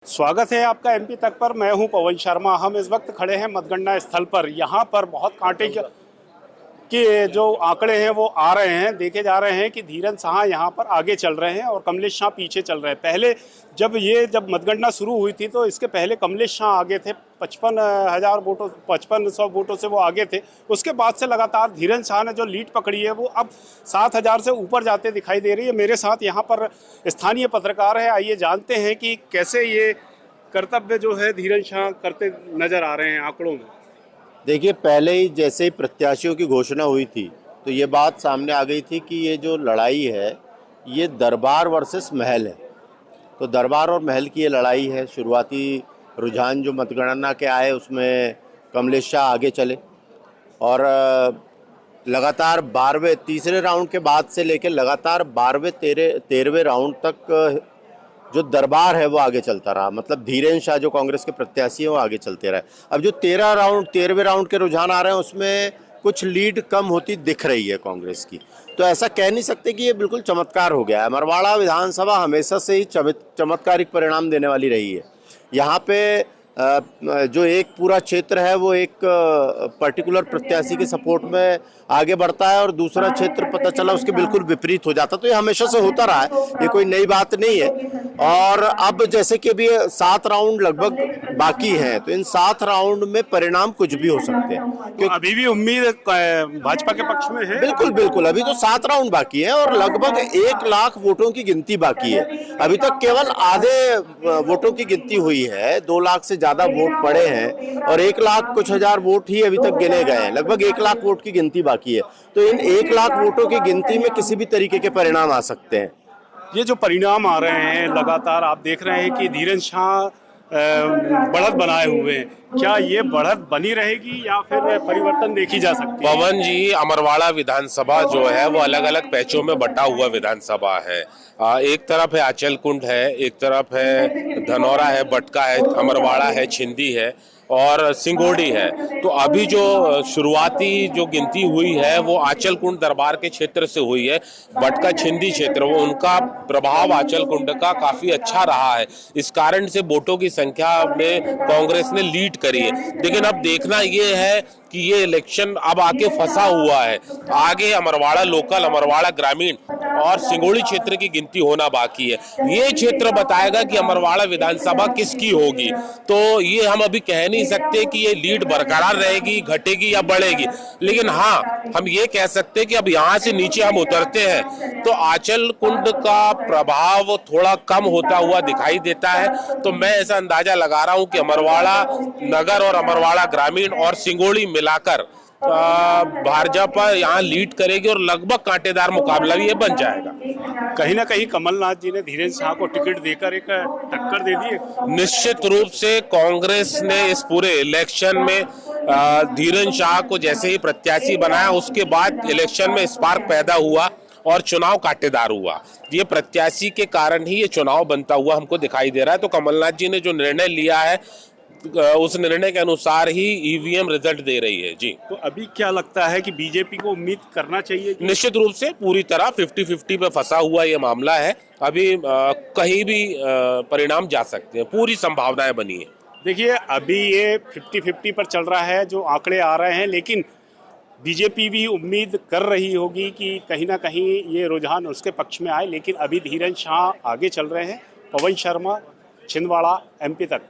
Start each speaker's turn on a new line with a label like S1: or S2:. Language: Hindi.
S1: स्वागत है आपका एमपी तक पर। मैं हूं पवन शर्मा। हम इस वक्त खड़े हैं मतगणना स्थल पर। यहां पर बहुत कांटे के जो आंकड़े हैं वो आ रहे हैं। देखे जा रहे हैं कि धीरन शाह यहां पर आगे चल रहे हैं और कमलेश शाह पीछे चल रहे हैं। पहले जब मतगणना शुरू हुई थी तो इसके पहले कमलेश शाह आगे थे, 55,000 वोटों 5500 वोटों से वो आगे थे। उसके बाद से लगातार धीरन शाह ने जो लीड पकड़ी है वो अब 7,000 से ऊपर जाते दिखाई दे रही है। मेरे साथ यहाँ पर स्थानीय पत्रकार है, आइए जानते हैं कि कैसे ये कर्तव्य जो है धीरन शाह करते नजर आ रहे हैं आंकड़ों में।
S2: देखिए, पहले ही जैसे ही प्रत्याशियों की घोषणा हुई थी तो ये बात सामने आ गई थी कि ये जो लड़ाई है ये दरबार वर्सेस महल है। तो दरबार और महल की ये लड़ाई है। शुरुआती रुझान जो मतगणना के आए उसमें कमलेश शाह आगे चले और लगातार 12वें तीसरे राउंड के बाद से लेकर लगातार 12वें 13वें राउंड तक जो दरबार है वो आगे चलता रहा। मतलब धीरेन शाह जो कांग्रेस के प्रत्याशी हैं वो आगे चलते रहे। अब जो 13वें राउंड के रुझान आ रहे हैं उसमें कुछ लीड कम होती दिख रही है कांग्रेस की। तो ऐसा कह नहीं सकते कि ये बिल्कुल चमत्कार हो गया है। मरवाड़ा विधानसभा हमेशा से ही चमत्कारिक परिणाम देने वाली रही है। यहाँ पे जो एक पूरा क्षेत्र है वो एक पर्टिकुलर प्रत्याशी के सपोर्ट में आगे बढ़ता है और दूसरा क्षेत्र पता चला उसके बिल्कुल विपरीत हो जाता। तो ये हमेशा से होता रहा है, ये कोई नई बात नहीं है। और अब जैसे कि अभी 7 राउंड लगभग बाकी हैं तो इन 7 राउंड में परिणाम कुछ भी हो सकते हैं
S1: क्योंकि अभी भी उम्मीद भाजपा के पक्ष में है।
S2: बिल्कुल बिल्कुल, अभी तो 7 राउंड बाकी है और लगभग 1 लाख वोटों की गिनती बाकी है। अभी तक केवल आधे वोटों की गिनती हुई है। 2 लाख से ज्यादा वोट पड़े हैं और 1 लाख कुछ हजार वोट ही अभी तक गिने गए हैं। लगभग 1 लाख वोट की गिनती बाकी है। तो इन 1 लाख वोटों की गिनती में किसी भी तरीके के परिणाम आ सकते हैं।
S1: ये जो परिणाम आ रहे हैं लगातार आप देख रहे हैं कि धीरन शाह बढ़त बनाए हुए हैं। क्या ये बढ़त बनी रहेगी या फिर परिवर्तन देखी जा सकती है?
S3: पवन जी, अमरवाड़ा विधानसभा जो है वो अलग अलग पैचों में बटा हुआ विधानसभा है। एक तरफ है आचल कुंड है, एक तरफ है धनौरा है, बटका है, अमरवाड़ा है, छिंदी है और सिंगोड़ी है। तो अभी जो शुरुआती जो गिनती हुई है वो आचल कुंड दरबार के क्षेत्र से हुई है। बटका छिंदी क्षेत्र वो उनका प्रभाव आचल कुंड का काफी अच्छा रहा है। इस कारण से वोटों की संख्या में कांग्रेस ने लीड करी है। लेकिन अब देखना ये है कि ये इलेक्शन अब आके फंसा हुआ है। आगे अमरवाड़ा लोकल, अमरवाड़ा ग्रामीण और सिंगोड़ी क्षेत्र की गिनती होना बाकी है। ये क्षेत्र बताएगा कि अमरवाड़ा विधानसभा किसकी होगी। तो ये हम अभी कह नहीं सकते कि ये लीड बरकरार रहेगी, घटेगी या बढ़ेगी। लेकिन हाँ, हम ये कह सकते हैं कि अब यहाँ से नीचे हम उतरते हैं तो आचल कुंड का प्रभाव थोड़ा कम होता हुआ दिखाई देता है। तो मैं ऐसा अंदाजा लगा रहा हूँ कि अमरवाड़ा नगर और अमरवाड़ा ग्रामीण और सिंगोड़ी मिलाकर भाजपा यहाँ लीड करेगी और लगभग कांटेदार मुकाबला भी ये बन जाएगा।
S1: कहीं ना कहीं कमलनाथ जी ने धीरन शाह को टिकट देकर एक टक्कर दे दी है।
S3: निश्चित रूप से कांग्रेस ने इस पूरे इलेक्शन में धीरन शाह को जैसे ही प्रत्याशी बनाया उसके बाद इलेक्शन में स्पार्क पैदा हुआ और चुनाव कांटेदार हुआ। ये प्रत्याशी के कारण ही ये चुनाव बनता हुआ हमको दिखाई दे रहा है। तो कमलनाथ जी ने जो निर्णय लिया है उस निर्णय के अनुसार ही ईवीएम रिजल्ट दे रही है। जी,
S1: तो अभी क्या लगता है कि बीजेपी को उम्मीद करना चाहिए?
S3: निश्चित रूप से पूरी तरह 50-50 पे फंसा हुआ ये मामला है। अभी कहीं भी परिणाम जा सकते हैं, पूरी संभावनाएं बनी है।
S1: देखिए, अभी ये 50-50 पर चल रहा है जो आंकड़े आ रहे हैं, लेकिन बीजेपी भी उम्मीद कर रही होगी कि कहीं ना कहीं ये रुझान उसके पक्ष में आए। लेकिन अभी धीरन शाह आगे चल रहे हैं। पवन शर्मा, छिंदवाड़ा, एमपी तक।